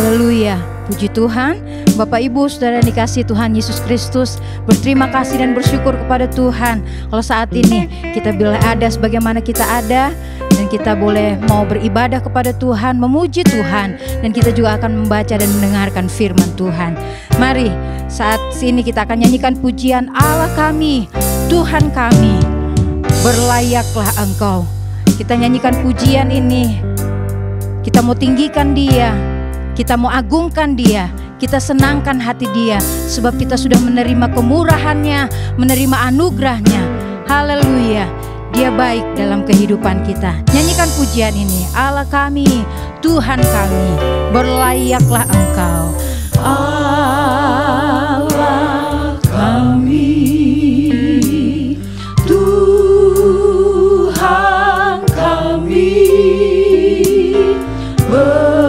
Haleluya. Puji Tuhan. Bapak Ibu Saudara dikasihi Tuhan Yesus Kristus, berterima kasih dan bersyukur kepada Tuhan kalau saat ini kita bila ada sebagaimana kita ada, dan kita boleh mau beribadah kepada Tuhan, memuji Tuhan, dan kita juga akan membaca dan mendengarkan firman Tuhan. Mari saat ini kita akan nyanyikan pujian Allah kami, Tuhan kami, berlayaklah Engkau. Kita nyanyikan pujian ini, kita mau tinggikan Dia, kita mau agungkan Dia, kita senangkan hati Dia, sebab kita sudah menerima kemurahan-Nya, menerima anugerah-Nya. Haleluya, Dia baik dalam kehidupan kita. Nyanyikan pujian ini, Allah kami, Tuhan kami, berlayaklah Engkau. Allah kami, Tuhan kami, berlayaklah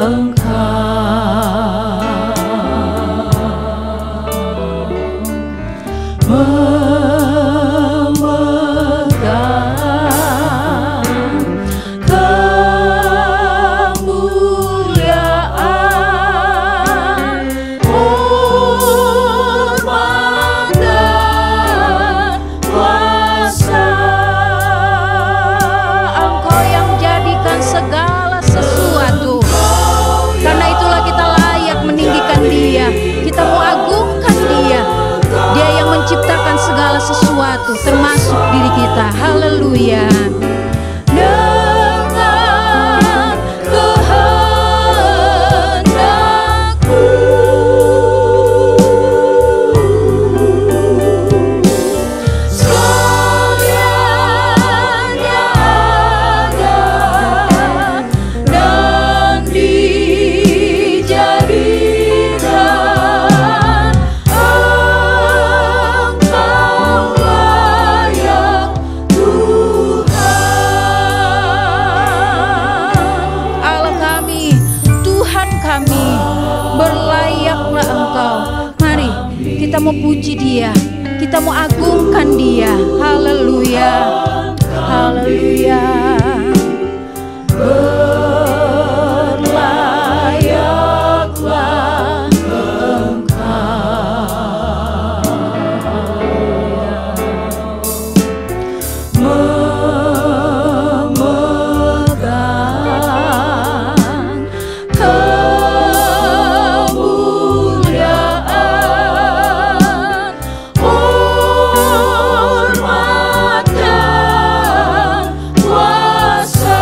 Engkau, memegang kemuliaan, hormat dan kuasa. Engkau yang menjadikan segala sesuatu. Karena itulah kita layak meninggikan Dia, kita mau agungkan Dia. Dia yang menciptakan segala sesuatu, termasuk diri kita. Haleluya. Dengan kehendakmu, semuanya ada dan dijadikan. Engkau layak Tuhan. Allah kami, Tuhan kami, berlayaklah Engkau. Mari kita mau puji Dia, kita mau agungkan Dia. Haleluya, haleluya. Berlayaklah memegang kemuliaan, hormat dan kuasa.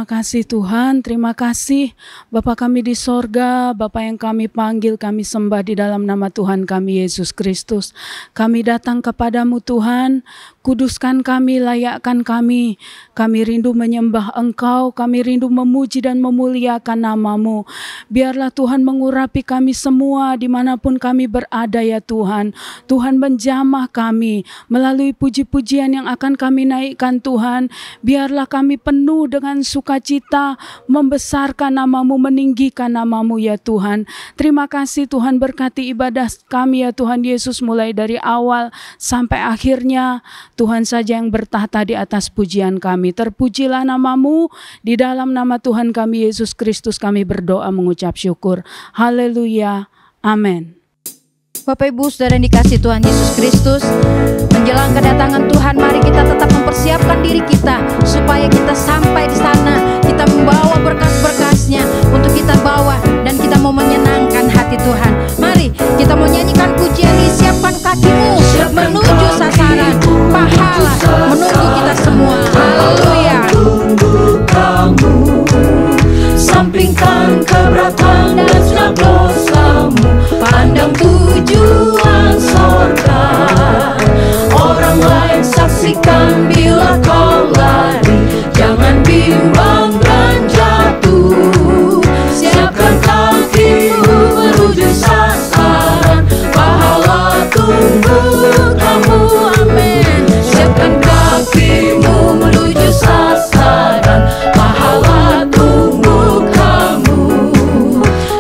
kasih Tuhan, terima kasih Bapa kami di sorga, Bapa yang kami panggil, kami sembah di dalam nama Tuhan kami Yesus Kristus. Kami datang kepadamu Tuhan, kuduskan kami, layakkan kami. Kami rindu menyembah Engkau, kami rindu memuji dan memuliakan nama-Mu. Biarlah Tuhan mengurapi kami semua dimanapun kami berada ya Tuhan. Tuhan menjamah kami melalui puji-pujian yang akan kami naikkan Tuhan. Biarlah kami penuh dengan sukacita, membesarkan nama-Mu, meninggikan nama-Mu ya Tuhan. Terima kasih Tuhan, berkati ibadah kami ya Tuhan Yesus, mulai dari awal sampai akhirnya. Tuhan saja yang bertahta di atas pujian kami. Terpujilah nama-Mu, di dalam nama Tuhan kami Yesus Kristus kami berdoa mengucap syukur. Haleluya, amin. Bapak Ibu Saudara yang dikasihi Tuhan Yesus Kristus, menjelang kedatangan Tuhan, mari kita tetap mempersiapkan diri kita supaya kita sampai di sana, kita membawa berkas-berkasnya untuk kita bawa dan kita mau menyenangkan hati Tuhan. Mari kita mau nyanyikan pujian ini, siapkan kakimu menuju sasaran, pahala menunggu kita semua. Haleluya. Kamu sampingkan keberatan dan segala dosamu, pandang tujuan sorga. Orang lain saksikan bila kau lari, jangan bimbang dan jatuh. Siapkan kakimu menuju sasaran, pahala tunggu kamu, amin. Siapkan kakimu menuju sasaran, pahala tunggu kamu.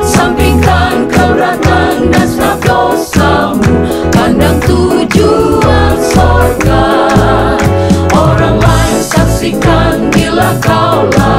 Sampingkan keberatan dan setiap dosamu, pandang tujuan sorga. Orang lain saksikan bila kau lari,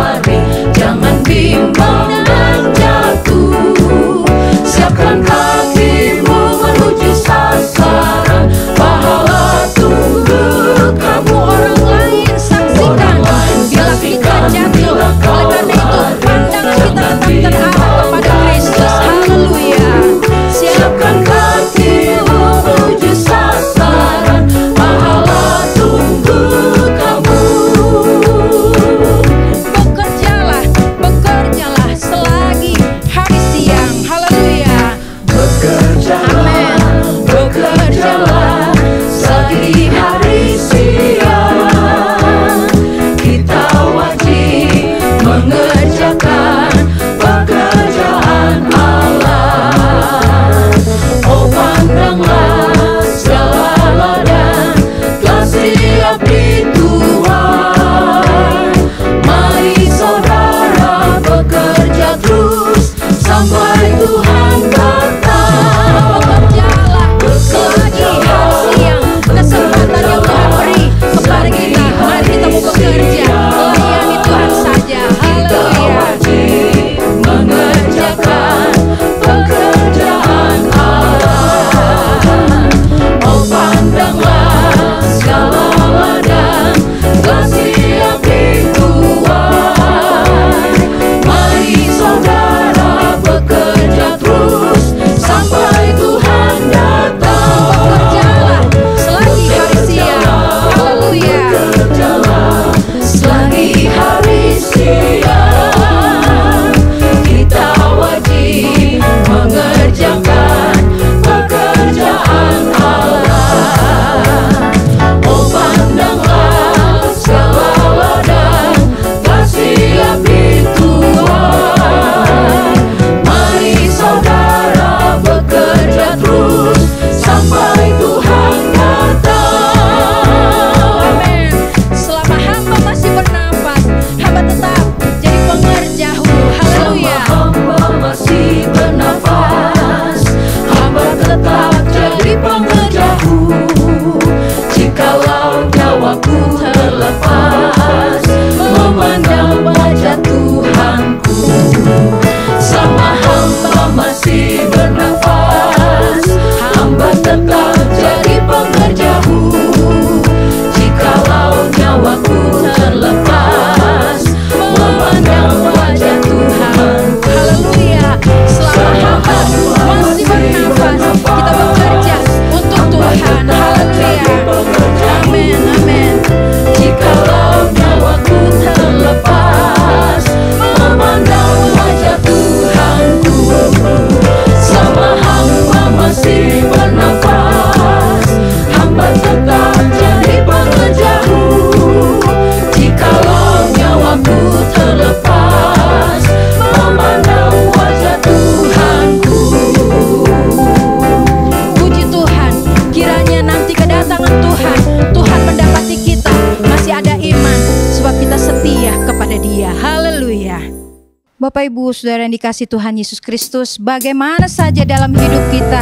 Bapak Ibu Saudara yang dikasihi Tuhan Yesus Kristus, bagaimana saja dalam hidup kita,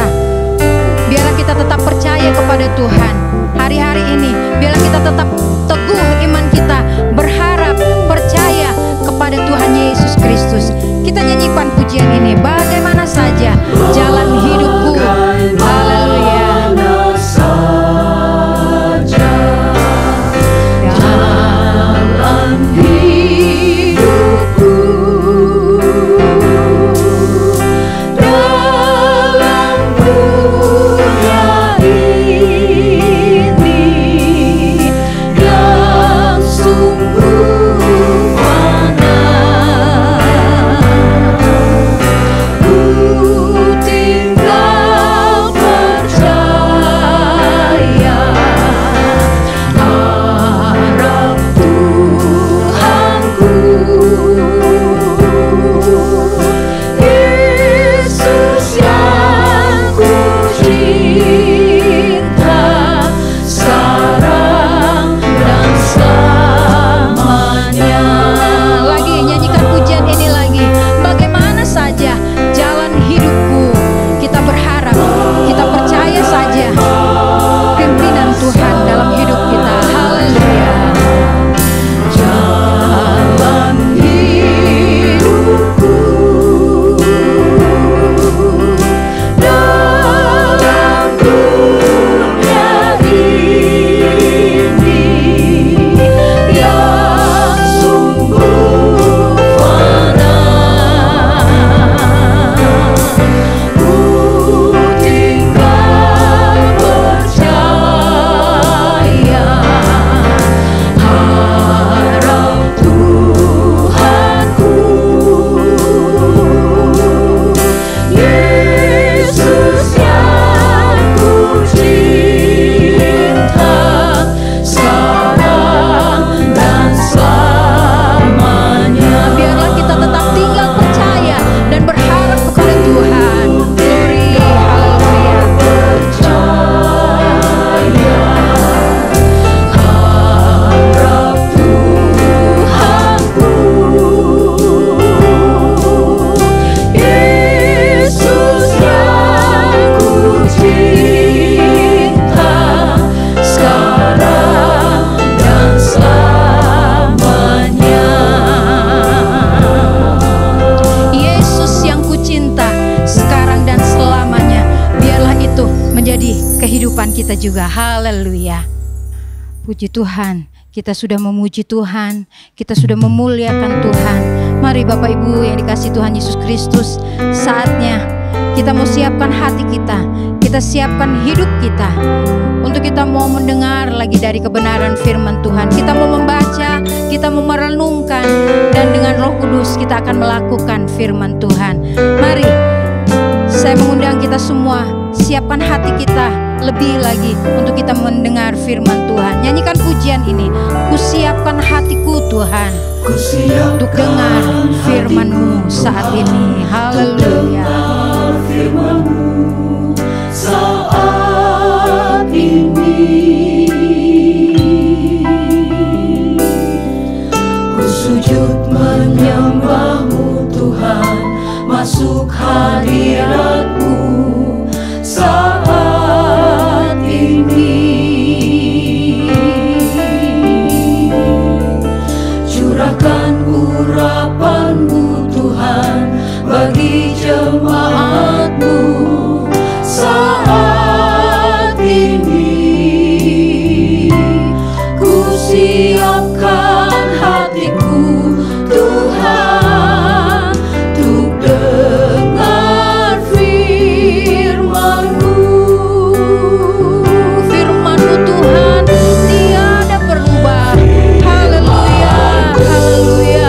biarlah kita tetap percaya kepada Tuhan. Hari-hari ini biarlah kita tetap teguh iman kita, berharap, percaya kepada Tuhan Yesus Kristus. Kita nyanyikan pujian ini, bagaimana saja jalan hidupku. Haleluya. Kita juga, haleluya. Puji Tuhan, kita sudah memuji Tuhan, kita sudah memuliakan Tuhan. Mari Bapak Ibu yang dikasihi Tuhan Yesus Kristus, saatnya kita mau siapkan hati kita siapkan hidup kita, untuk kita mau mendengar lagi dari kebenaran firman Tuhan. Kita mau membaca, kita mau merenungkan, dan dengan Roh Kudus kita akan melakukan firman Tuhan. Mari, saya mengundang kita semua, siapkan hati kita lebih lagi untuk kita mendengar firman Tuhan. Nyanyikan pujian ini, ku siapkan hatiku Tuhan untuk dengar firman-Mu saat ini. Haleluya. Firman-Mu saat ini, ku sujud menyembah-Mu Tuhan, masuk hadirat-Mu saat ini. Curahkan urapan-Mu Tuhan bagi jemaat-Mu saat ini. Ku siapkan hatiku Tuhan untuk dengar firman-Mu. Firman-Mu Tuhan tiada berubah. Haleluya, haleluya.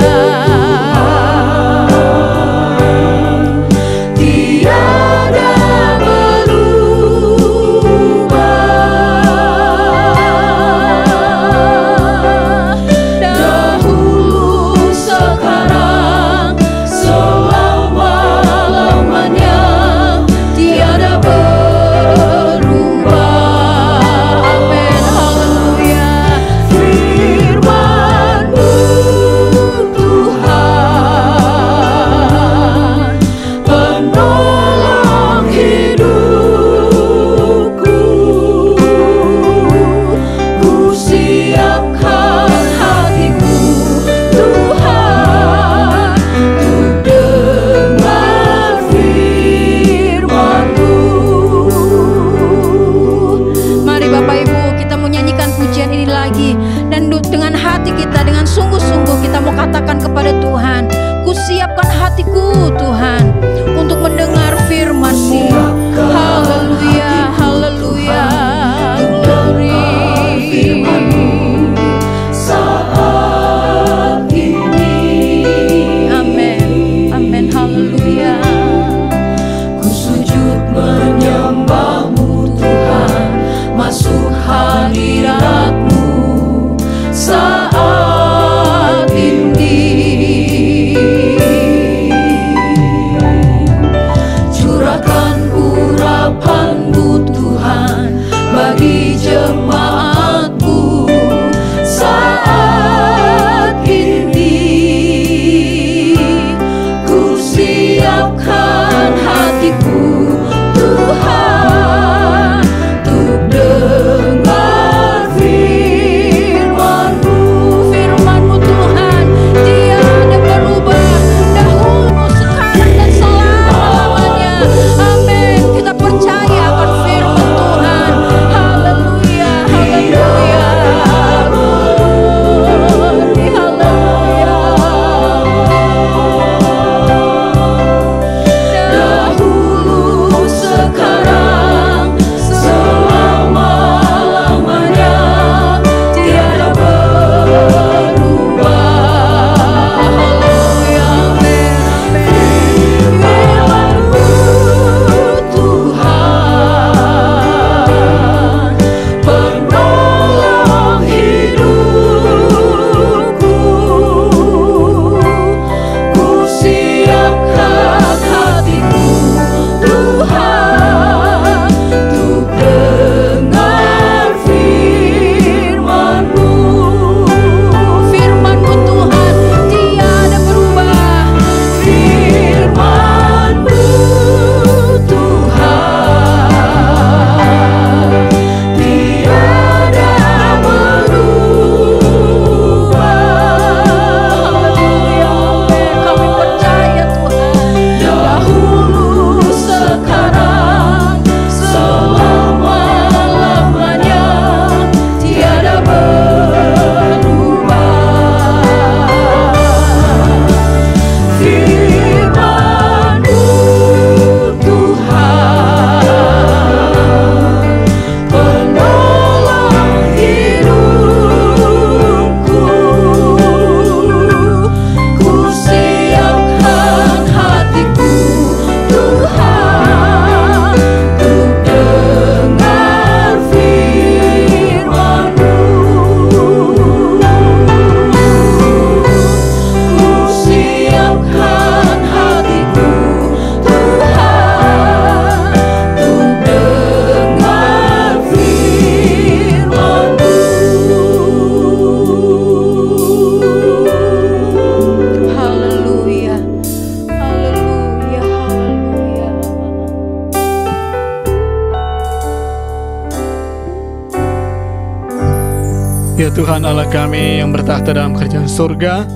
Ya Tuhan Allah kami yang bertahta dalam kerajaan surga,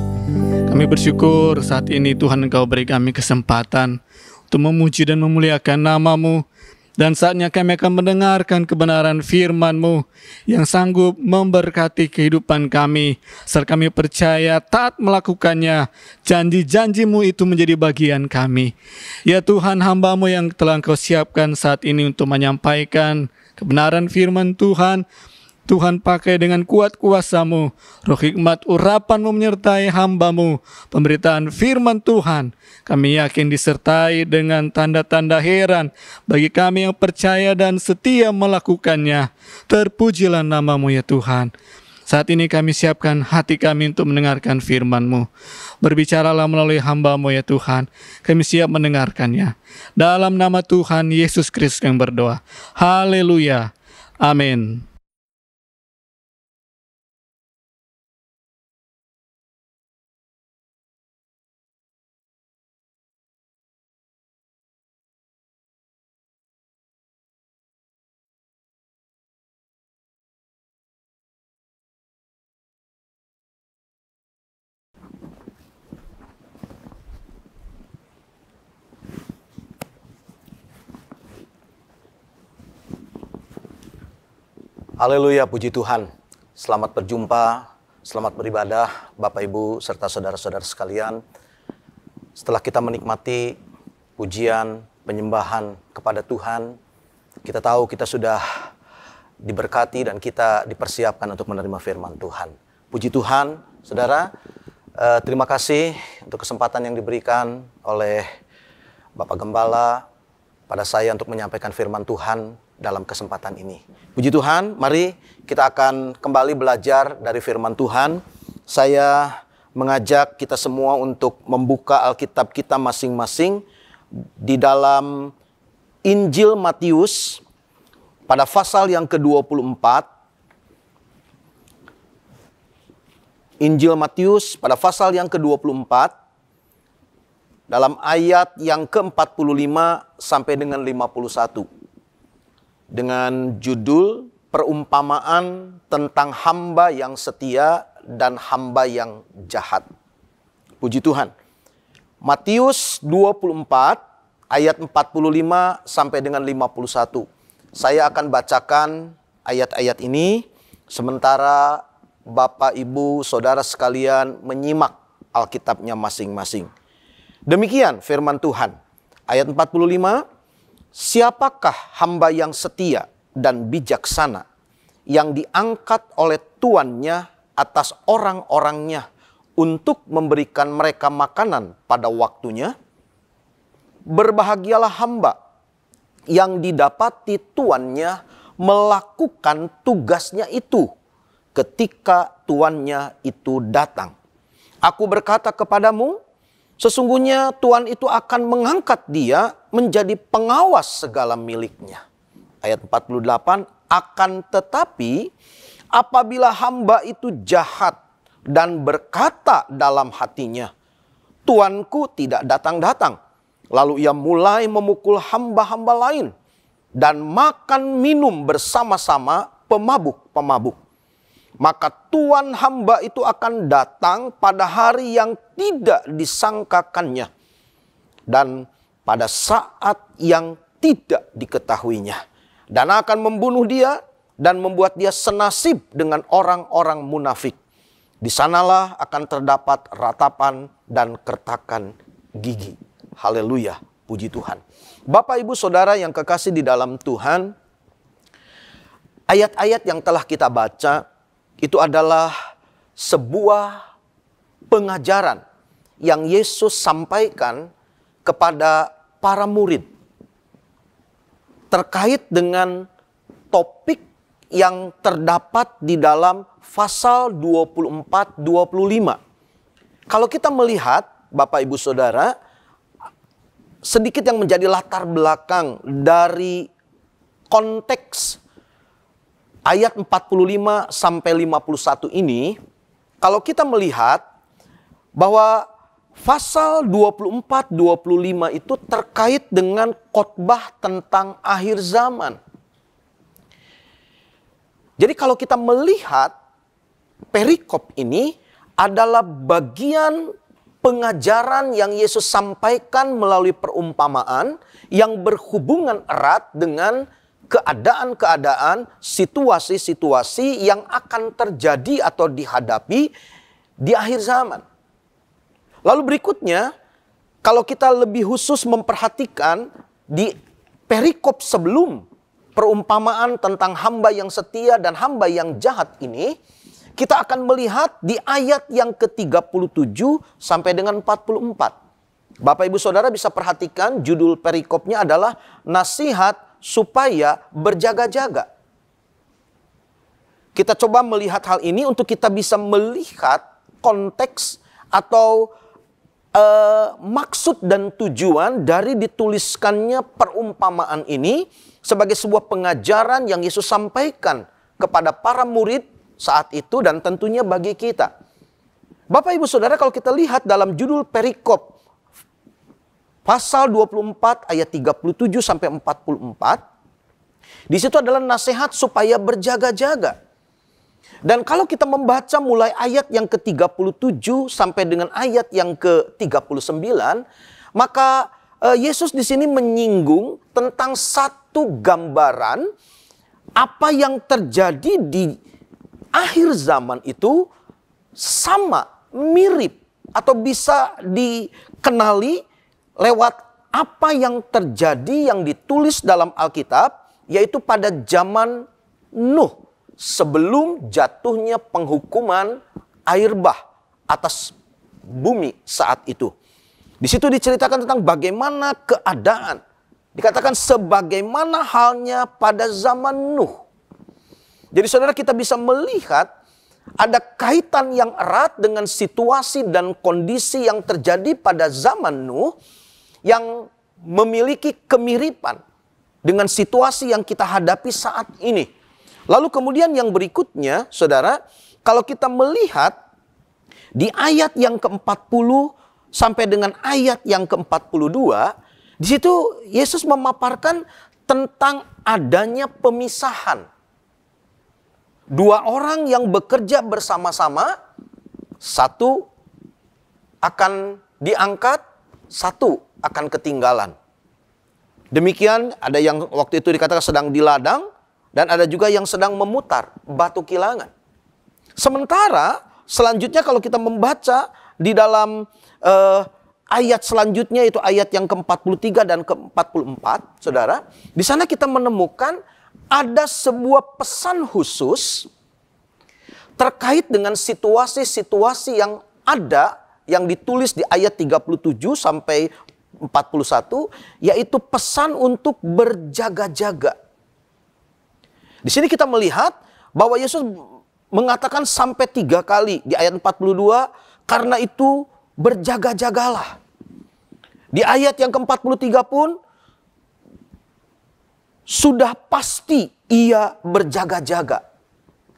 kami bersyukur saat ini Tuhan Engkau beri kami kesempatan untuk memuji dan memuliakan nama-Mu. Dan saatnya kami akan mendengarkan kebenaran firman-Mu yang sanggup memberkati kehidupan kami. Serta kami percaya taat melakukannya, janji-janji-Mu itu menjadi bagian kami. Ya Tuhan, hamba-Mu yang telah Engkau siapkan saat ini untuk menyampaikan kebenaran firman Tuhan, Tuhan pakai dengan kuat kuasa-Mu, roh hikmat urapan-Mu menyertai hamba-Mu. Pemberitaan firman Tuhan kami yakin disertai dengan tanda-tanda heran bagi kami yang percaya dan setia melakukannya. Terpujilah nama-Mu ya Tuhan. Saat ini kami siapkan hati kami untuk mendengarkan firman-Mu. Berbicaralah melalui hamba-Mu ya Tuhan. Kami siap mendengarkannya. Dalam nama Tuhan Yesus Kristus yang berdoa. Haleluya. Amin. Haleluya, puji Tuhan. Selamat berjumpa, selamat beribadah Bapak Ibu serta saudara-saudara sekalian. Setelah kita menikmati pujian, penyembahan kepada Tuhan, kita tahu kita sudah diberkati dan kita dipersiapkan untuk menerima firman Tuhan. Puji Tuhan, saudara. Terima kasih untuk kesempatan yang diberikan oleh Bapak Gembala pada saya untuk menyampaikan firman Tuhan dalam kesempatan ini. Puji Tuhan, mari kita akan kembali belajar dari firman Tuhan. Saya mengajak kita semua untuk membuka Alkitab kita masing-masing di dalam Injil Matius pada pasal yang ke-24. Injil Matius pada pasal yang ke-24 dalam ayat yang ke-45 sampai dengan 51. Dengan judul perumpamaan tentang hamba yang setia dan hamba yang jahat. Puji Tuhan. Matius 24 ayat 45 sampai dengan 51. Saya akan bacakan ayat-ayat ini sementara Bapak, Ibu, Saudara sekalian menyimak Alkitabnya masing-masing. Demikian firman Tuhan. Ayat 45. Siapakah hamba yang setia dan bijaksana yang diangkat oleh tuannya atas orang-orangnya untuk memberikan mereka makanan pada waktunya? Berbahagialah hamba yang didapati tuannya melakukan tugasnya itu ketika tuannya itu datang. Aku berkata kepadamu, sesungguhnya Tuhan itu akan mengangkat dia menjadi pengawas segala miliknya. Ayat 48, akan tetapi apabila hamba itu jahat dan berkata dalam hatinya, Tuanku tidak datang-datang. Lalu ia mulai memukul hamba-hamba lain dan makan minum bersama-sama pemabuk-pemabuk. Maka tuan hamba itu akan datang pada hari yang tidak disangkakannya dan pada saat yang tidak diketahuinya, dan akan membunuh dia dan membuat dia senasib dengan orang-orang munafik. Di sanalah akan terdapat ratapan dan kertakan gigi. Haleluya, puji Tuhan. Bapak, Ibu, Saudara yang kekasih di dalam Tuhan, ayat-ayat yang telah kita baca itu adalah sebuah pengajaran yang Yesus sampaikan kepada para murid terkait dengan topik yang terdapat di dalam pasal 24-25. Kalau kita melihat, Bapak, Ibu, Saudara, sedikit yang menjadi latar belakang dari konteks ayat 45 sampai 51 ini, kalau kita melihat bahwa pasal 24-25 itu terkait dengan khotbah tentang akhir zaman. Jadi kalau kita melihat perikop ini adalah bagian pengajaran yang Yesus sampaikan melalui perumpamaan yang berhubungan erat dengan keadaan-keadaan, situasi-situasi yang akan terjadi atau dihadapi di akhir zaman. Lalu berikutnya, kalau kita lebih khusus memperhatikan di perikop sebelum perumpamaan tentang hamba yang setia dan hamba yang jahat ini, kita akan melihat di ayat yang ke-37 sampai dengan 44. Bapak Ibu Saudara bisa perhatikan judul perikopnya adalah nasihat supaya berjaga-jaga. Kita coba melihat hal ini untuk kita bisa melihat konteks atau maksud dan tujuan dari dituliskannya perumpamaan ini sebagai sebuah pengajaran yang Yesus sampaikan kepada para murid saat itu dan tentunya bagi kita. Bapak Ibu Saudara, kalau kita lihat dalam judul perikop pasal 24 ayat 37 sampai 44, di situ adalah nasihat supaya berjaga-jaga. Dan kalau kita membaca mulai ayat yang ke-37 sampai dengan ayat yang ke-39, maka Yesus di sini menyinggung tentang satu gambaran apa yang terjadi di akhir zaman itu sama, mirip, atau bisa dikenali lewat apa yang terjadi yang ditulis dalam Alkitab, yaitu pada zaman Nuh, sebelum jatuhnya penghukuman air bah atas bumi saat itu. Di situ diceritakan tentang bagaimana keadaan. Dikatakan sebagaimana halnya pada zaman Nuh. Jadi saudara, kita bisa melihat ada kaitan yang erat dengan situasi dan kondisi yang terjadi pada zaman Nuh yang memiliki kemiripan dengan situasi yang kita hadapi saat ini. Lalu kemudian yang berikutnya, saudara, kalau kita melihat di ayat yang ke-40 sampai dengan ayat yang ke-42, di situ Yesus memaparkan tentang adanya pemisahan. Dua orang yang bekerja bersama-sama, satu akan diangkat, satu akan ketinggalan. Demikian ada yang waktu itu dikatakan sedang di ladang, dan ada juga yang sedang memutar batu kilangan. Sementara selanjutnya kalau kita membaca di dalam ayat selanjutnya, itu ayat yang ke-43 dan ke-44, saudara, di sana kita menemukan ada sebuah pesan khusus terkait dengan situasi-situasi yang ada, yang ditulis di ayat 37 sampai 41, yaitu pesan untuk berjaga-jaga. Di sini kita melihat bahwa Yesus mengatakan sampai 3 kali di ayat 42, karena itu berjaga-jagalah. Di ayat yang ke-43 pun, sudah pasti ia berjaga-jaga.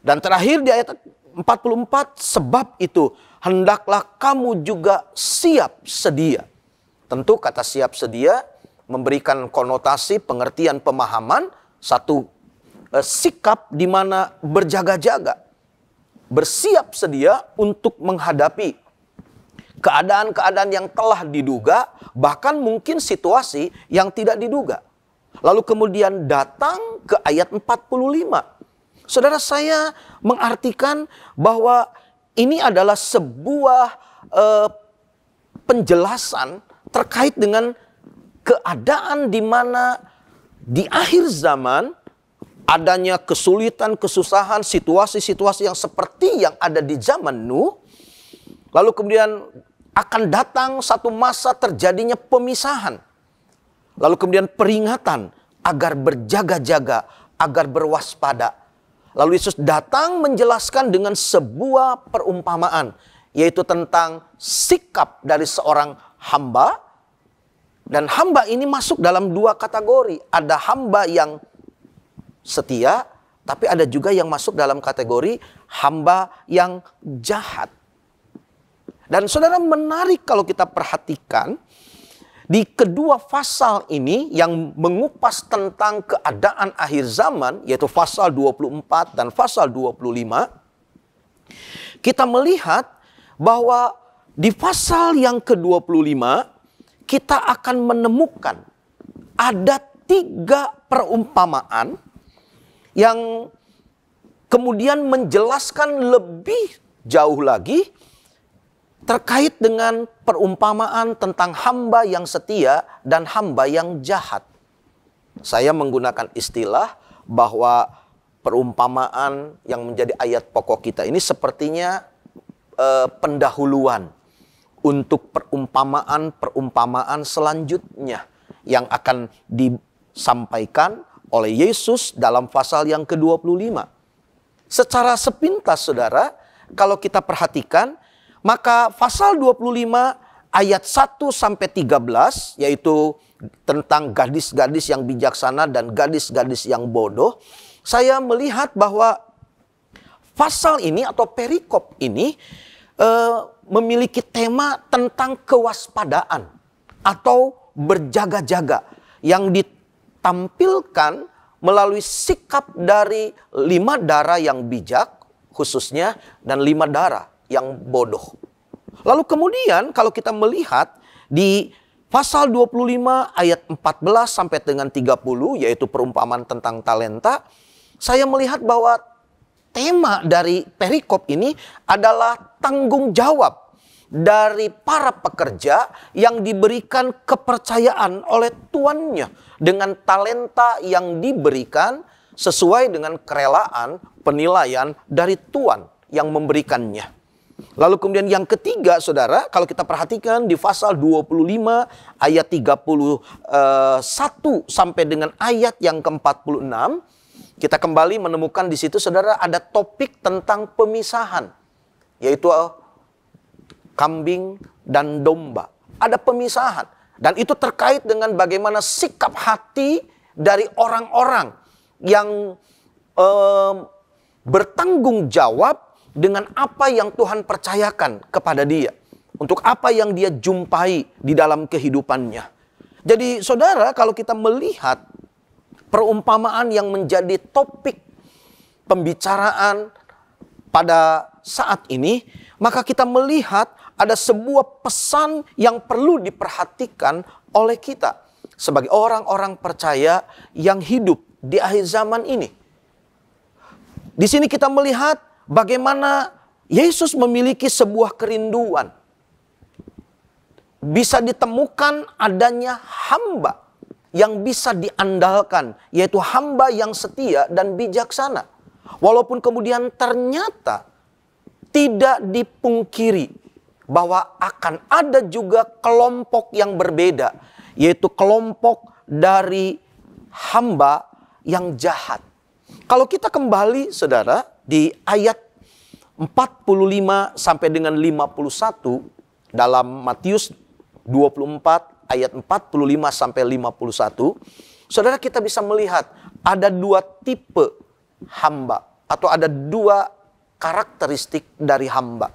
Dan terakhir di ayat 44, sebab itu hendaklah kamu juga siap sedia. Tentu kata siap sedia memberikan konotasi, pengertian, pemahaman, satu sikap di mana berjaga-jaga. Bersiap sedia untuk menghadapi keadaan-keadaan yang telah diduga, bahkan mungkin situasi yang tidak diduga. Lalu kemudian datang ke ayat 45. Saudara, saya mengartikan bahwa ini adalah sebuah penjelasan terkait dengan keadaan di mana di akhir zaman adanya kesulitan, kesusahan, situasi-situasi yang seperti yang ada di zaman Nuh. Lalu kemudian akan datang satu masa terjadinya pemisahan. Lalu kemudian peringatan agar berjaga-jaga, agar berwaspada. Lalu Yesus datang menjelaskan dengan sebuah perumpamaan, yaitu tentang sikap dari seorang hamba. Dan hamba ini masuk dalam 2 kategori. Ada hamba yang setia, tapi ada juga yang masuk dalam kategori hamba yang jahat. Dan saudara, menarik kalau kita perhatikan, di kedua pasal ini yang mengupas tentang keadaan akhir zaman, yaitu pasal 24 dan pasal 25, Kita melihat bahwa di pasal yang ke-25 kita akan menemukan ada 3 perumpamaan yang kemudian menjelaskan lebih jauh lagi terkait dengan perumpamaan tentang hamba yang setia dan hamba yang jahat. Saya menggunakan istilah bahwa perumpamaan yang menjadi ayat pokok kita ini sepertinya pendahuluan untuk perumpamaan-perumpamaan selanjutnya yang akan disampaikan oleh Yesus dalam pasal yang ke-25. Secara sepintas saudara, kalau kita perhatikan, maka pasal 25 ayat 1 sampai 13 yaitu tentang gadis-gadis yang bijaksana dan gadis-gadis yang bodoh, saya melihat bahwa pasal ini atau perikop ini memiliki tema tentang kewaspadaan atau berjaga-jaga yang ditampilkan melalui sikap dari 5 darah yang bijak khususnya dan 5 darah yang bodoh. Lalu kemudian kalau kita melihat di pasal 25 ayat 14 sampai dengan 30 yaitu perumpamaan tentang talenta, saya melihat bahwa tema dari perikop ini adalah tanggung jawab dari para pekerja yang diberikan kepercayaan oleh tuannya dengan talenta yang diberikan sesuai dengan kerelaan penilaian dari tuan yang memberikannya. Lalu kemudian yang ketiga saudara, kalau kita perhatikan di pasal 25 ayat 31 sampai dengan ayat yang ke-46, kita kembali menemukan di situ saudara ada topik tentang pemisahan, yaitu kambing dan domba. Ada pemisahan. Dan itu terkait dengan bagaimana sikap hati dari orang-orang yang bertanggung jawab dengan apa yang Tuhan percayakan kepada dia. Untuk apa yang dia jumpai di dalam kehidupannya. Jadi saudara, kalau kita melihat perumpamaan yang menjadi topik pembicaraan pada saat ini, maka kita melihat ada sebuah pesan yang perlu diperhatikan oleh kita sebagai orang-orang percaya yang hidup di akhir zaman ini. Di sini kita melihat bagaimana Yesus memiliki sebuah kerinduan. Bisa ditemukan adanya hamba yang bisa diandalkan, yaitu hamba yang setia dan bijaksana. Walaupun kemudian ternyata tidak dipungkiri bahwa akan ada juga kelompok yang berbeda, yaitu kelompok dari hamba yang jahat. Kalau kita kembali saudara di ayat 45 sampai dengan 51 dalam Matius 24 ayat 45 sampai 51, saudara kita bisa melihat ada 2 tipe hamba atau ada 2 karakteristik dari hamba.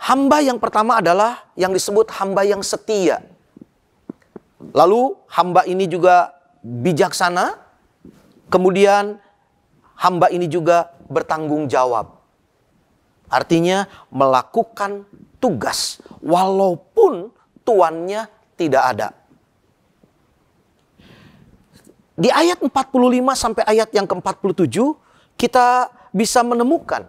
Hamba yang pertama adalah yang disebut hamba yang setia. Lalu hamba ini juga bijaksana. Kemudian hamba ini juga bertanggung jawab. Artinya melakukan tugas walaupun tuannya tidak ada. Di ayat 45 sampai ayat yang ke-47 kita bisa menemukan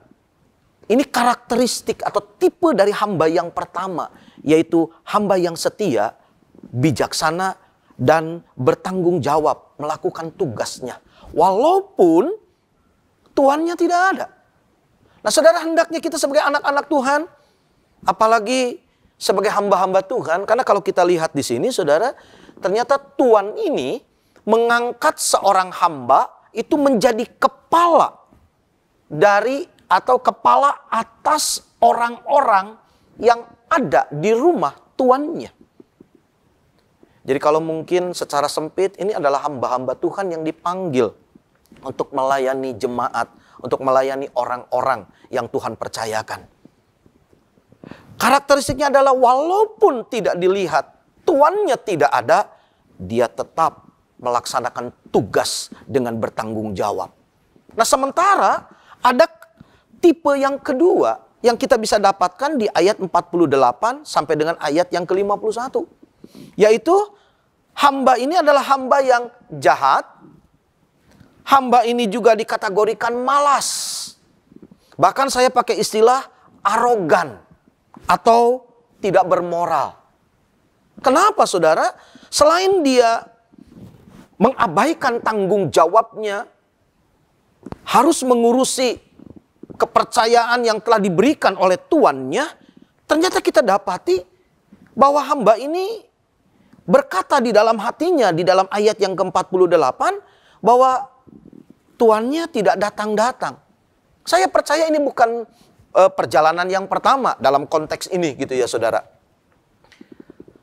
ini karakteristik atau tipe dari hamba yang pertama, yaitu hamba yang setia, bijaksana, dan bertanggung jawab melakukan tugasnya walaupun tuannya tidak ada. Nah saudara, hendaknya kita sebagai anak-anak Tuhan, apalagi sebagai hamba-hamba Tuhan, karena kalau kita lihat di sini saudara, ternyata Tuhan ini mengangkat seorang hamba itu menjadi kepala dari atau kepala atas orang-orang yang ada di rumah tuannya. Jadi kalau mungkin secara sempit ini adalah hamba-hamba Tuhan yang dipanggil untuk melayani jemaat, untuk melayani orang-orang yang Tuhan percayakan. Karakteristiknya adalah walaupun tidak dilihat, tuannya tidak ada, dia tetap melaksanakan tugas dengan bertanggung jawab. Nah sementara Ada tipe yang kedua yang kita bisa dapatkan di ayat 48 sampai dengan ayat yang ke-51. Yaitu hamba ini adalah hamba yang jahat. Hamba ini juga dikategorikan malas. Bahkan saya pakai istilah arogan atau tidak bermoral. Kenapa saudara? Selain dia mengabaikan tanggung jawabnya, harus mengurusi kepercayaan yang telah diberikan oleh tuannya, ternyata kita dapati bahwa hamba ini berkata di dalam hatinya, di dalam ayat yang ke-48, bahwa tuannya tidak datang-datang. Saya percaya ini bukan perjalanan yang pertama dalam konteks ini gitu ya saudara.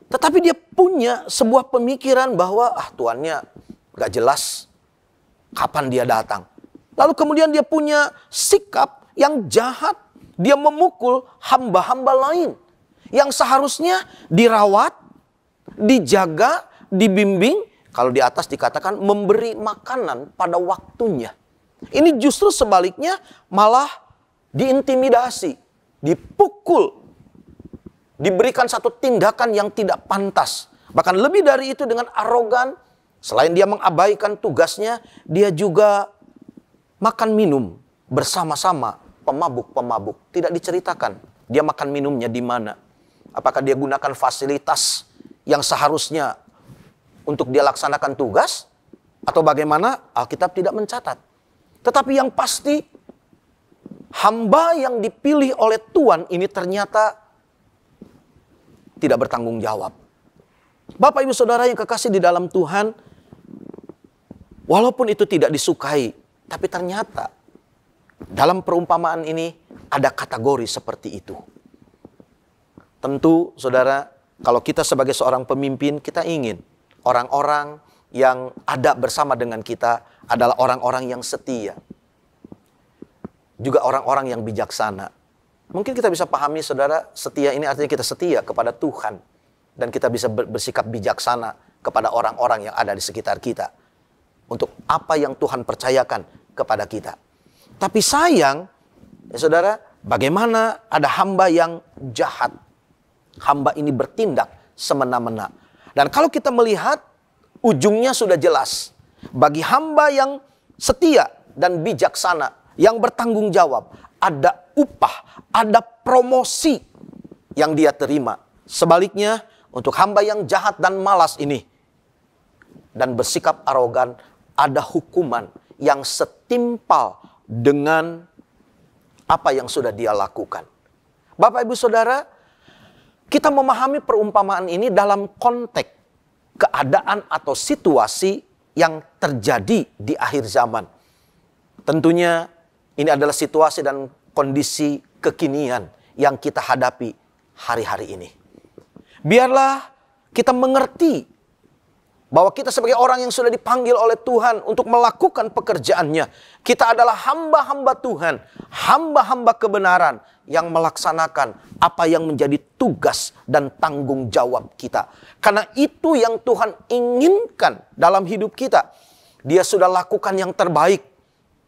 Tetapi dia punya sebuah pemikiran bahwa tuannya gak jelas kapan dia datang. Lalu kemudian dia punya sikap yang jahat. Dia memukul hamba-hamba lain yang seharusnya dirawat, dijaga, dibimbing. Kalau di atas dikatakan memberi makanan pada waktunya. Ini justru sebaliknya malah diintimidasi, dipukul, diberikan satu tindakan yang tidak pantas. Bahkan lebih dari itu dengan arogan, selain dia mengabaikan tugasnya, dia juga makan minum bersama-sama pemabuk-pemabuk. Tidak diceritakan dia makan minumnya di mana. Apakah dia gunakan fasilitas yang seharusnya untuk dia laksanakan tugas? Atau bagaimana? Alkitab tidak mencatat. Tetapi yang pasti, hamba yang dipilih oleh Tuhan ini ternyata tidak bertanggung jawab. Bapak ibu saudara yang kekasih di dalam Tuhan, walaupun itu tidak disukai, tapi ternyata dalam perumpamaan ini ada kategori seperti itu. Tentu saudara, kalau kita sebagai seorang pemimpin, kita ingin orang-orang yang ada bersama dengan kita adalah orang-orang yang setia. Juga orang-orang yang bijaksana. Mungkin kita bisa pahami saudara, setia ini artinya kita setia kepada Tuhan. Dan kita bisa bersikap bijaksana kepada orang-orang yang ada di sekitar kita. Untuk apa yang Tuhan percayakan kepada kita. Tapi sayang, ya saudara, bagaimana ada hamba yang jahat. Hamba ini bertindak semena-mena. Dan kalau kita melihat, ujungnya sudah jelas. Bagi hamba yang setia dan bijaksana, yang bertanggung jawab, ada upah, ada promosi yang dia terima. Sebaliknya, untuk hamba yang jahat dan malas ini, dan bersikap arogan, ada hukuman yang setimpal dengan apa yang sudah dia lakukan. Bapak ibu saudara, kita memahami perumpamaan ini dalam konteks keadaan atau situasi yang terjadi di akhir zaman. Tentunya ini adalah situasi dan kondisi kekinian yang kita hadapi hari-hari ini. Biarlah kita mengerti bahwa kita sebagai orang yang sudah dipanggil oleh Tuhan untuk melakukan pekerjaannya. Kita adalah hamba-hamba Tuhan, hamba-hamba kebenaran yang melaksanakan apa yang menjadi tugas dan tanggung jawab kita. Karena itu yang Tuhan inginkan dalam hidup kita. Dia sudah lakukan yang terbaik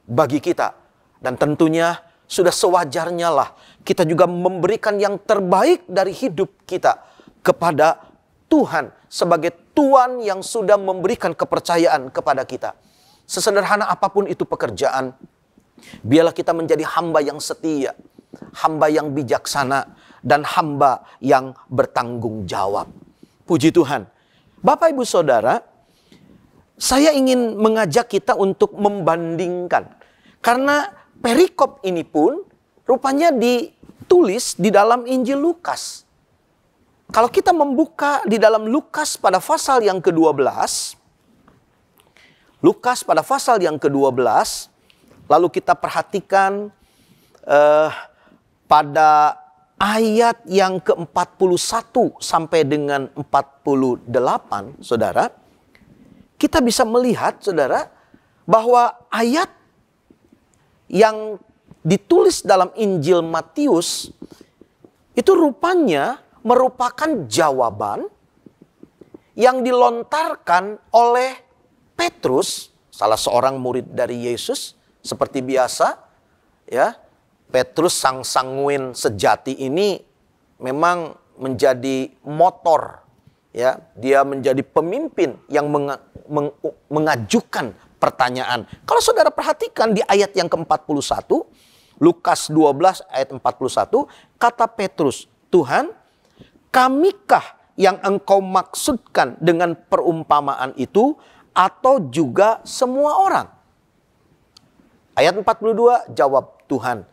bagi kita. Dan tentunya sudah sewajarnya lah kita juga memberikan yang terbaik dari hidup kita kepada Tuhan sebagai Tuhan yang sudah memberikan kepercayaan kepada kita. Sesederhana apapun itu pekerjaan, biarlah kita menjadi hamba yang setia, hamba yang bijaksana, dan hamba yang bertanggung jawab. Puji Tuhan. Bapak ibu saudara, saya ingin mengajak kita untuk membandingkan. Karena perikop ini pun rupanya ditulis di dalam Injil Lukas. Kalau kita membuka di dalam Lukas pada pasal yang ke-12, Lukas pada pasal yang ke-12, lalu kita perhatikan pada ayat yang ke-41 sampai dengan 48, saudara, kita bisa melihat, saudara, bahwa ayat yang ditulis dalam Injil Matius itu rupanya merupakan jawaban yang dilontarkan oleh Petrus, salah seorang murid dari Yesus, seperti biasa. ya, Petrus sang sanguin sejati ini memang menjadi motor, ya, dia menjadi pemimpin yang mengajukan pertanyaan. Kalau saudara perhatikan di ayat yang ke-41, Lukas 12 ayat 41, kata Petrus, Tuhan, kamikah yang engkau maksudkan dengan perumpamaan itu, atau juga semua orang? Ayat 42, jawab Tuhan,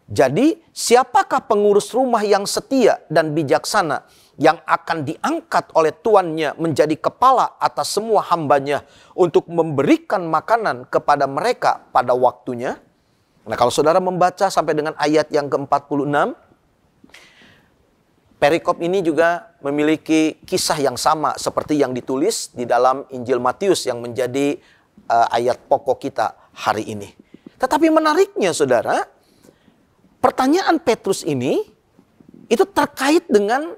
jadi siapakah pengurus rumah yang setia dan bijaksana yang akan diangkat oleh tuannya menjadi kepala atas semua hambanya untuk memberikan makanan kepada mereka pada waktunya? Nah, kalau saudara membaca sampai dengan ayat yang ke-46, perikop ini juga memiliki kisah yang sama seperti yang ditulis di dalam Injil Matius yang menjadi ayat pokok kita hari ini. Tetapi menariknya saudara, pertanyaan Petrus ini itu terkait dengan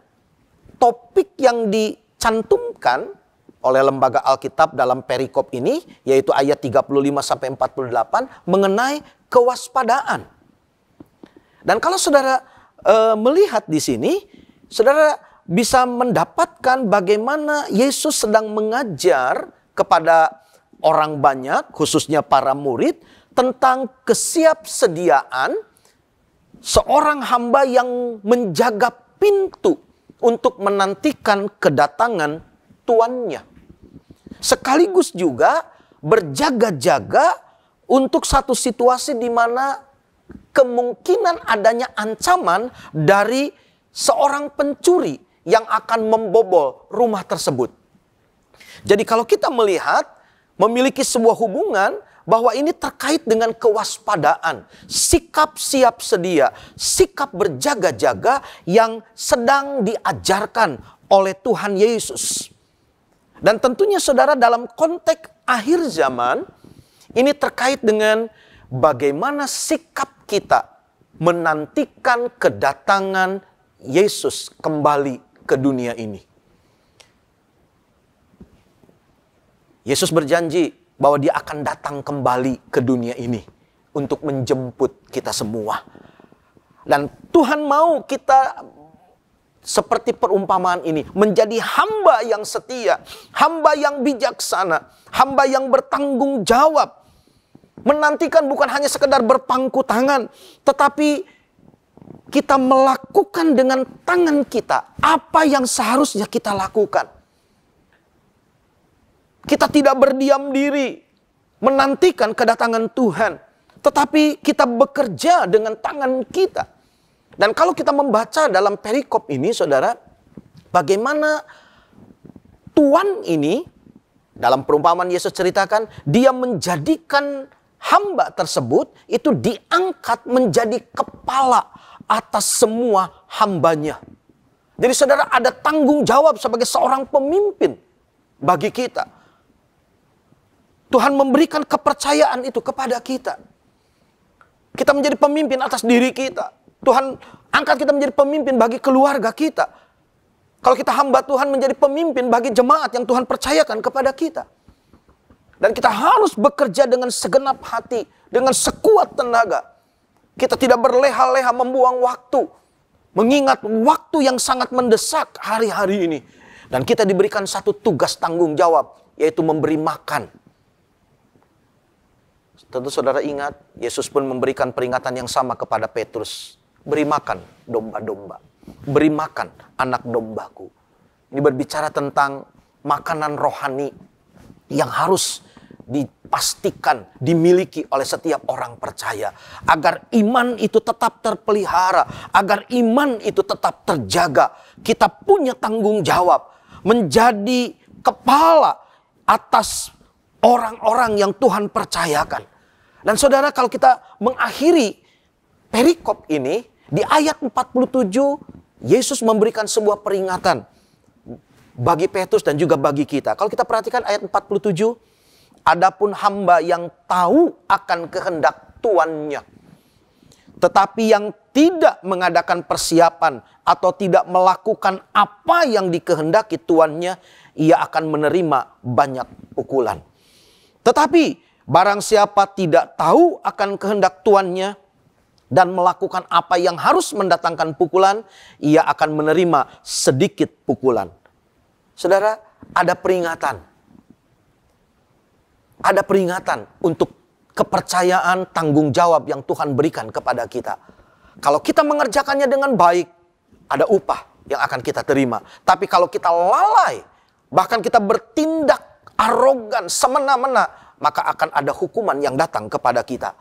topik yang dicantumkan oleh lembaga Alkitab dalam perikop ini, yaitu ayat 35-48 mengenai kewaspadaan. Dan kalau saudara melihat di sini, saudara bisa mendapatkan bagaimana Yesus sedang mengajar kepada orang banyak, khususnya para murid, tentang kesiapsediaan seorang hamba yang menjaga pintu untuk menantikan kedatangan tuannya. Sekaligus juga berjaga-jaga untuk satu situasi di mana kemungkinan adanya ancaman dari seorang pencuri yang akan membobol rumah tersebut. Jadi kalau kita melihat memiliki sebuah hubungan bahwa ini terkait dengan kewaspadaan, sikap siap sedia, sikap berjaga-jaga yang sedang diajarkan oleh Tuhan Yesus. Dan tentunya saudara dalam konteks akhir zaman, ini terkait dengan bagaimana sikap kita menantikan kedatangan Yesus kembali ke dunia ini. Yesus berjanji bahwa dia akan datang kembali ke dunia ini untuk menjemput kita semua. Dan Tuhan mau kita seperti perumpamaan ini, menjadi hamba yang setia, hamba yang bijaksana, hamba yang bertanggung jawab. Menantikan bukan hanya sekedar berpangku tangan, tetapi kita melakukan dengan tangan kita apa yang seharusnya kita lakukan. Kita tidak berdiam diri menantikan kedatangan Tuhan, tetapi kita bekerja dengan tangan kita. Dan kalau kita membaca dalam perikop ini, saudara, bagaimana Tuhan ini, dalam perumpamaan Yesus ceritakan, dia menjadikan hamba tersebut itu diangkat menjadi kepala atas semua hambanya. Jadi saudara, ada tanggung jawab sebagai seorang pemimpin bagi kita. Tuhan memberikan kepercayaan itu kepada kita. Kita menjadi pemimpin atas diri kita. Tuhan angkat kita menjadi pemimpin bagi keluarga kita. Kalau kita hamba Tuhan, menjadi pemimpin bagi jemaat yang Tuhan percayakan kepada kita. Dan kita harus bekerja dengan segenap hati, dengan sekuat tenaga. Kita tidak berleha-leha membuang waktu, mengingat waktu yang sangat mendesak hari-hari ini. Dan kita diberikan satu tugas tanggung jawab, yaitu memberi makan. Tentu saudara ingat, Yesus pun memberikan peringatan yang sama kepada Petrus. Beri makan domba-domba. Beri makan anak dombaku. Ini berbicara tentang makanan rohani yang harus dipastikan dimiliki oleh setiap orang percaya. Agar iman itu tetap terpelihara. Agar iman itu tetap terjaga. Kita punya tanggung jawab menjadi kepala atas orang-orang yang Tuhan percayakan. Dan saudara, kalau kita mengakhiri perikop ini, di ayat 47, Yesus memberikan sebuah peringatan bagi Petrus dan juga bagi kita. Kalau kita perhatikan ayat 47, adapun hamba yang tahu akan kehendak tuannya, tetapi yang tidak mengadakan persiapan atau tidak melakukan apa yang dikehendaki tuannya, ia akan menerima banyak pukulan. Tetapi barang siapa tidak tahu akan kehendak tuannya, dan melakukan apa yang harus mendatangkan pukulan, ia akan menerima sedikit pukulan. Saudara, ada peringatan. Ada peringatan untuk kepercayaan, tanggung jawab yang Tuhan berikan kepada kita. Kalau kita mengerjakannya dengan baik, ada upah yang akan kita terima. Tapi kalau kita lalai, bahkan kita bertindak arogan, semena-mena, maka akan ada hukuman yang datang kepada kita.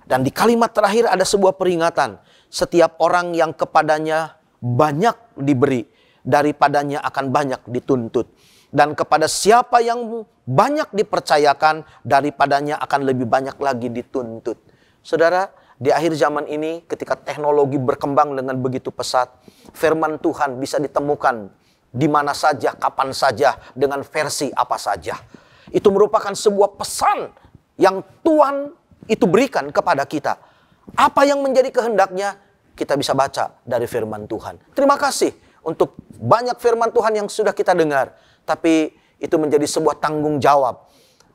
Dan di kalimat terakhir ada sebuah peringatan. Setiap orang yang kepadanya banyak diberi, daripadanya akan banyak dituntut. Dan kepada siapa yang banyak dipercayakan, daripadanya akan lebih banyak lagi dituntut. Saudara, di akhir zaman ini ketika teknologi berkembang dengan begitu pesat, firman Tuhan bisa ditemukan di mana saja, kapan saja, dengan versi apa saja. Itu merupakan sebuah pesan yang Tuhan itu berikan kepada kita. Apa yang menjadi kehendaknya, kita bisa baca dari firman Tuhan. Terima kasih untuk banyak firman Tuhan yang sudah kita dengar. Tapi itu menjadi sebuah tanggung jawab.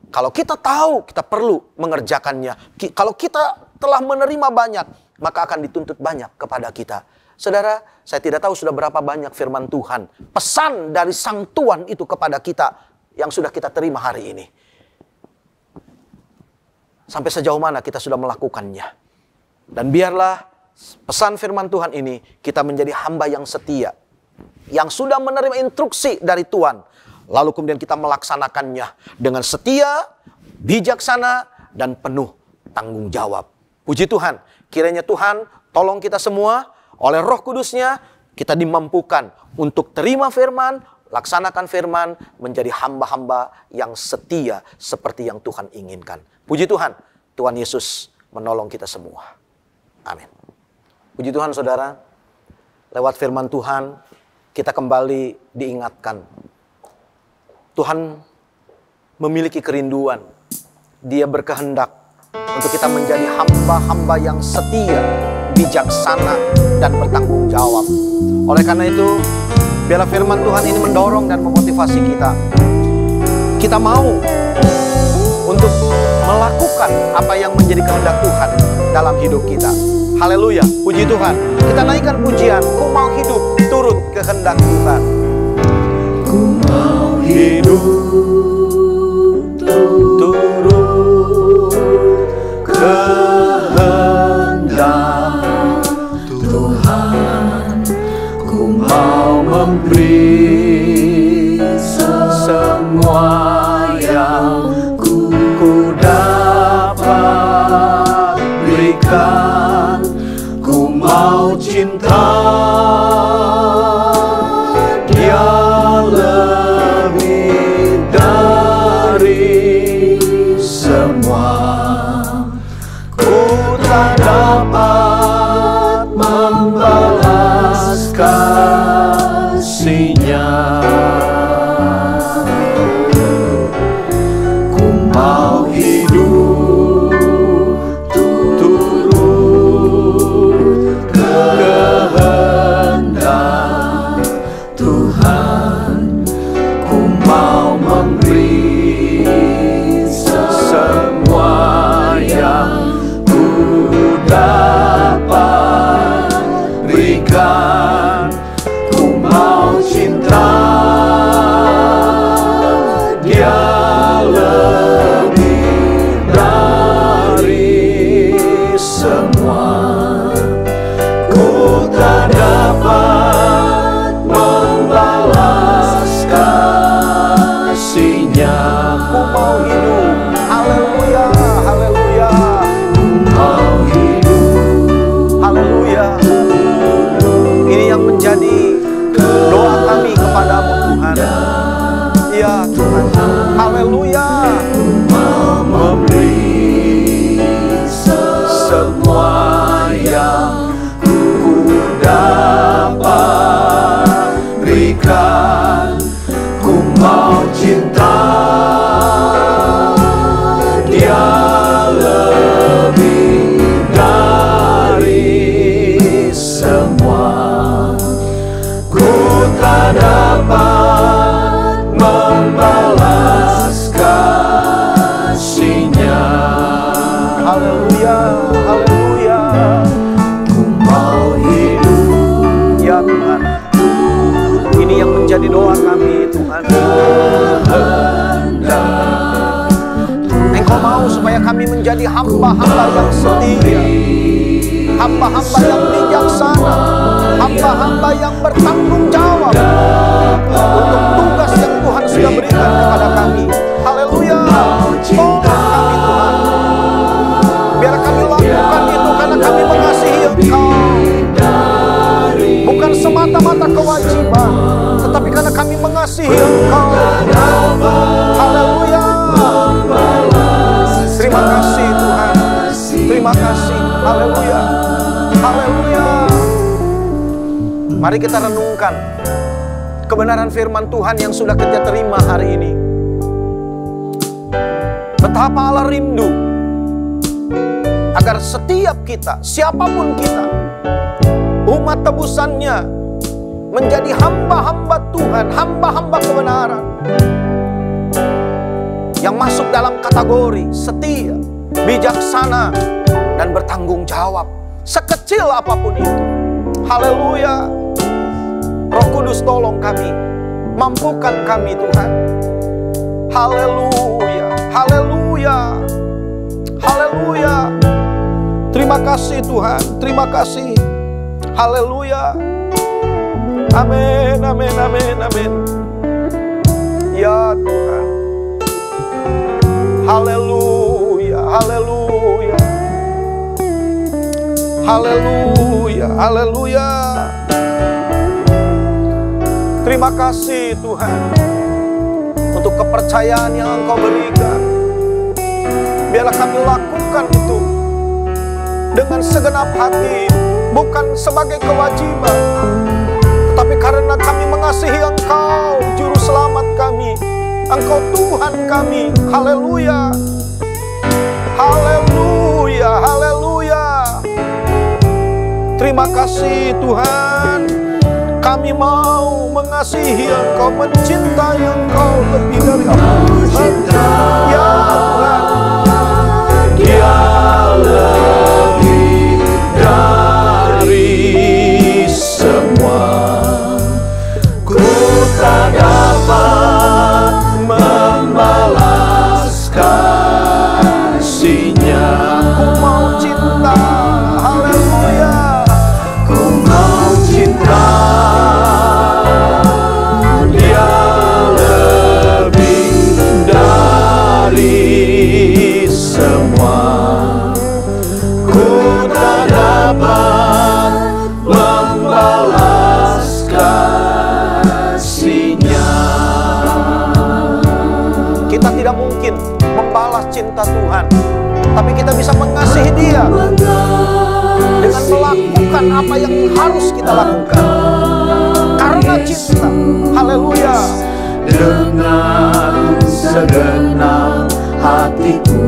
Kalau kita tahu, kita perlu mengerjakannya. Kalau kita telah menerima banyak, maka akan dituntut banyak kepada kita. Saudara, saya tidak tahu sudah berapa banyak firman Tuhan, pesan dari Sang Tuhan itu kepada kita yang sudah kita terima hari ini. Sampai sejauh mana kita sudah melakukannya. Dan biarlah pesan firman Tuhan ini, kita menjadi hamba yang setia, yang sudah menerima instruksi dari Tuhan, lalu kemudian kita melaksanakannya dengan setia, bijaksana, dan penuh tanggung jawab. Puji Tuhan, kiranya Tuhan tolong kita semua, oleh Roh Kudus-Nya, kita dimampukan untuk terima firman, laksanakan firman, menjadi hamba-hamba yang setia seperti yang Tuhan inginkan. Puji Tuhan, Tuhan Yesus menolong kita semua. Amin. Puji Tuhan saudara, lewat firman Tuhan, kita kembali diingatkan. Tuhan memiliki kerinduan. Dia berkehendak untuk kita menjadi hamba-hamba yang setia, bijaksana, dan bertanggung jawab. Oleh karena itu, biarlah firman Tuhan ini mendorong dan memotivasi kita. Kita mau untuk melakukan apa yang menjadi kehendak Tuhan dalam hidup kita. Haleluya, puji Tuhan. Kita naikkan pujian, ku mau hidup turut kehendak Tuhan. Ku mau hidup turut kehendak Tuhan. Ku mau memberi semua yang ku dapat berikan. Ku mau cinta Dia lebih dari semua. Ku tak dapat membalas kasih-Nya. Ku mau hidup turut kehendak Tuhan. Ku mau memberi semua yang ku dapat berikan. Ku mau cinta Dia lebih dari semua. Ku tak dapat membalas kasih-Nya. Ku mau hidup, haleluya, haleluya. Ku mau hidup Haleluya. Ini yang menjadi doa kami kepadamu Tuhan. Ya Tuhan. Haleluya. mau memberi semua yang ku dapat berikan. Ku mau cinta Dia lebih dari semua. Ku tak dapat membalas kasih-Nya. Haleluya, haleluya. menjadi hamba-hamba yang setia, hamba-hamba yang bijaksana, hamba-hamba yang bertanggung jawab untuk tugas yang Tuhan sudah berikan kepada kami. Haleluya. Tolong kami Tuhan, biar kami lakukan itu karena kami mengasihi Engkau, bukan semata-mata kewajiban, tetapi karena kami mengasihi Engkau. Haleluya. Terima kasih Tuhan, terima kasih. Haleluya, haleluya. Mari kita renungkan kebenaran firman Tuhan yang sudah kita terima hari ini. Betapa Allah rindu agar setiap kita, siapapun kita, umat tebusannya, menjadi hamba-hamba Tuhan, hamba-hamba kebenaran, yang masuk dalam kategori setia, bijaksana, dan bertanggung jawab, sekecil apapun itu. Haleluya. Roh Kudus tolong kami, mampukan kami Tuhan. Haleluya, haleluya, haleluya. Terima kasih Tuhan, terima kasih. Haleluya. Amin, amin, amin, amin. Ya Tuhan. Haleluya, haleluya. Haleluya, haleluya. Terima kasih Tuhan untuk kepercayaan yang Engkau berikan. Biarlah kami lakukan itu dengan segenap hati, bukan sebagai kewajiban, tetapi karena kami mengasihi Engkau, Juru Selamat kami, Engkau Tuhan kami. Haleluya, haleluya, haleluya. Terima kasih Tuhan. Kami mau mengasihi Engkau, mencintai Engkau lebih dari apapun. Ya Tuhan, Dia lebih dari semua. Ku tak dapat membalas kasih-Nya. Ku mau cinta, haleluya. Ku mau cinta. Dia lebih dari semua. Ku tak dapat membalas kasih-Nya. Kita tidak mungkin membalas cinta Tuhan, tapi kita bisa mengasihi Dia dengan melakukan apa yang harus kita lakukan karena cinta. Haleluya. Dengan segenap hatiku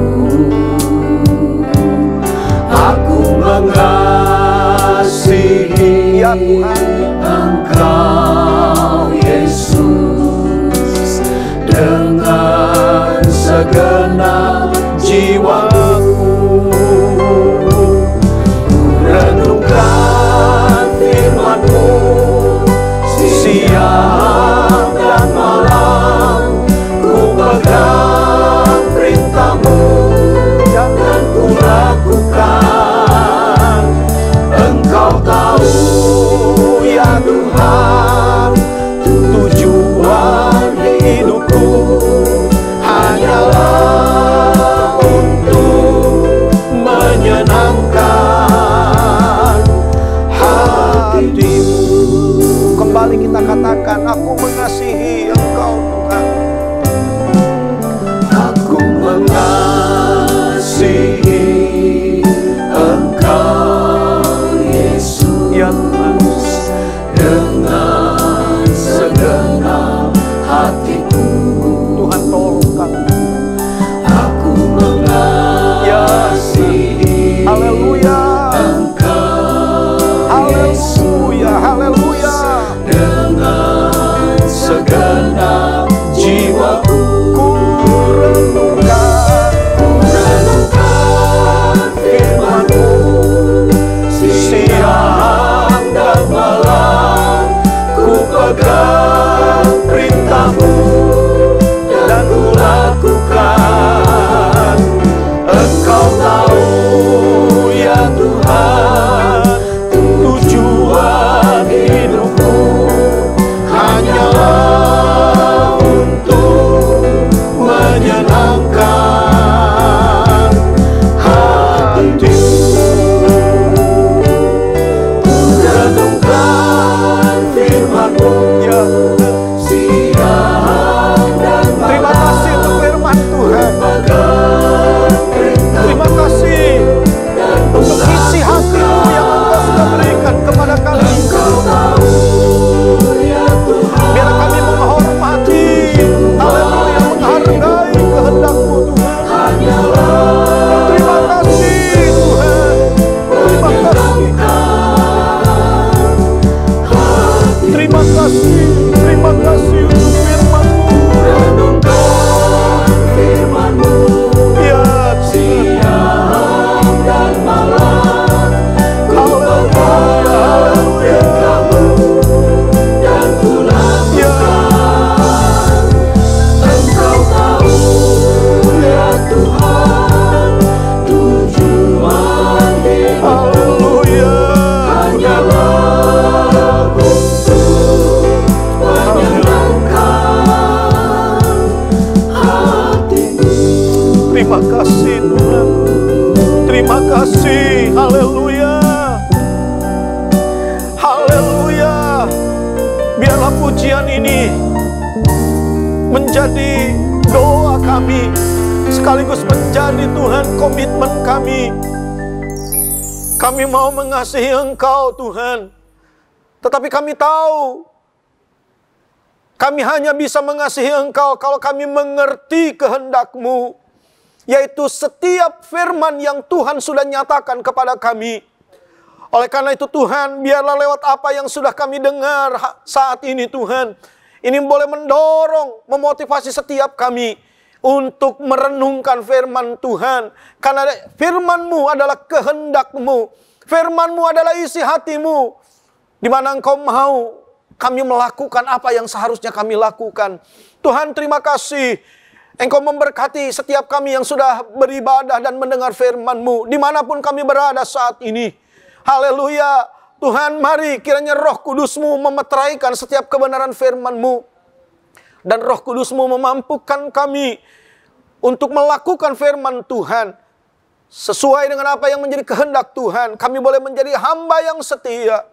aku mengasihi ya Tuhan Engkau Yesus. Dengan segenap jiwaku ku renungkan firman-Mu siang dan malam. Ku pegang perintah-Mu dan ku lakukan. Engkau tahu ya Tuhan, tujuan hidupku hanyalah untuk menyenangkan hati-Mu. Kembali kita katakan, aku mengasihi Engkau Tuhan. Aku mengasihi Engkau Yesus. Ya Tuhan, dengan segenap hatiku. Tuhan tolong kami. Aku mengasihi haleluya Engkau haleluya, haleluya. Dengan segenap jiwaku ku renungkan firman-Mu siang dan malam. Ku pegang perintah-Mu dan ku lakukan. Engkau Terima kasih Tuhan. Terima kasih. Haleluya. Haleluya. Biarlah pujian ini menjadi doa kami, sekaligus menjadi Tuhan komitmen kami. Kami mau mengasihi Engkau Tuhan, tetapi kami tahu kami hanya bisa mengasihi Engkau kalau kami mengerti kehendak-Mu, yaitu setiap firman yang Tuhan sudah nyatakan kepada kami. Oleh karena itu Tuhan, biarlah lewat apa yang sudah kami dengar saat ini Tuhan, ini boleh mendorong, memotivasi setiap kami untuk merenungkan firman Tuhan. Karena firman-Mu adalah kehendak-Mu, firman-Mu adalah isi hati-Mu, di mana Engkau mau kami melakukan apa yang seharusnya kami lakukan. Tuhan, terima kasih. Engkau memberkati setiap kami yang sudah beribadah dan mendengar firman-Mu, dimanapun kami berada saat ini. Haleluya. Tuhan, mari kiranya Roh Kudus-Mu memeteraikan setiap kebenaran firman-Mu. Dan Roh Kudus-Mu memampukan kami untuk melakukan firman Tuhan sesuai dengan apa yang menjadi kehendak Tuhan. Kami boleh menjadi hamba yang setia,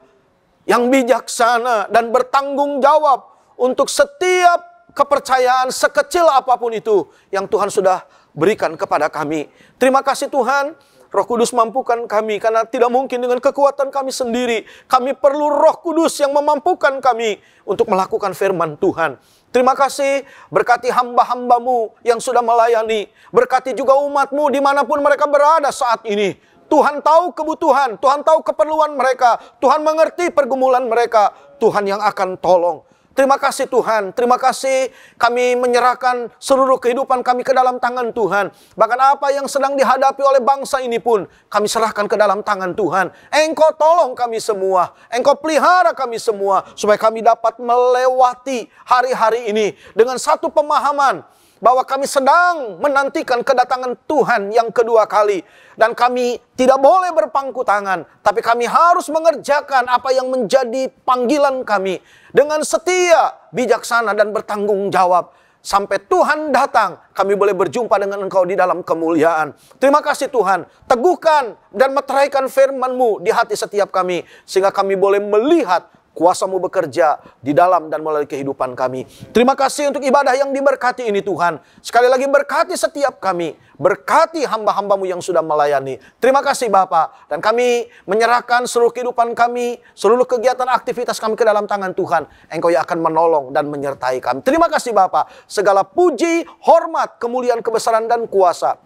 yang bijaksana, dan bertanggung jawab untuk setiap kepercayaan sekecil apapun itu yang Tuhan sudah berikan kepada kami. Terima kasih Tuhan. Roh Kudus mampukan kami, karena tidak mungkin dengan kekuatan kami sendiri. Kami perlu Roh Kudus yang memampukan kami untuk melakukan firman Tuhan. Terima kasih, berkati hamba-hamba-Mu yang sudah melayani. Berkati juga umat-Mu dimanapun mereka berada saat ini. Tuhan tahu kebutuhan, Tuhan tahu keperluan mereka, Tuhan mengerti pergumulan mereka, Tuhan yang akan tolong. Terima kasih Tuhan, terima kasih kami menyerahkan seluruh kehidupan kami ke dalam tangan Tuhan. Bahkan apa yang sedang dihadapi oleh bangsa ini pun kami serahkan ke dalam tangan Tuhan. Engkau tolong kami semua, Engkau pelihara kami semua, supaya kami dapat melewati hari-hari ini dengan satu pemahaman bahwa kami sedang menantikan kedatangan Tuhan yang kedua kali. Dan kami tidak boleh berpangku tangan, tapi kami harus mengerjakan apa yang menjadi panggilan kami dengan setia, bijaksana, dan bertanggung jawab. Sampai Tuhan datang, kami boleh berjumpa dengan Engkau di dalam kemuliaan. Terima kasih Tuhan, teguhkan dan meteraikan firman-Mu di hati setiap kami, sehingga kami boleh melihat kuasa-Mu bekerja di dalam dan melalui kehidupan kami. Terima kasih untuk ibadah yang diberkati ini Tuhan. Sekali lagi berkati setiap kami. Berkati hamba-hamba-Mu yang sudah melayani. Terima kasih Bapa. Dan kami menyerahkan seluruh kehidupan kami, seluruh kegiatan aktivitas kami ke dalam tangan Tuhan. Engkau yang akan menolong dan menyertai kami. Terima kasih Bapa. Segala puji, hormat, kemuliaan, kebesaran, dan kuasa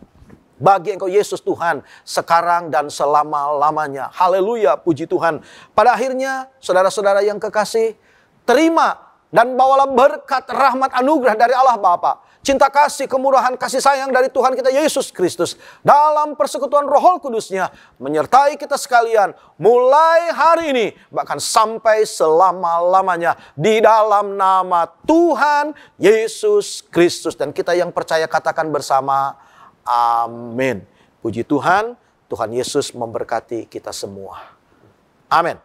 bagi Engkau Yesus Tuhan, sekarang dan selama-lamanya. Haleluya, puji Tuhan. Pada akhirnya, saudara-saudara yang kekasih, terima dan bawalah berkat, rahmat, anugerah dari Allah Bapa, cinta kasih, kemurahan, kasih sayang dari Tuhan kita Yesus Kristus, dalam persekutuan Roh Kudus-Nya, menyertai kita sekalian, mulai hari ini, bahkan sampai selama-lamanya, di dalam nama Tuhan Yesus Kristus. Dan kita yang percaya katakan bersama, amin. Puji Tuhan, Tuhan Yesus memberkati kita semua. Amin.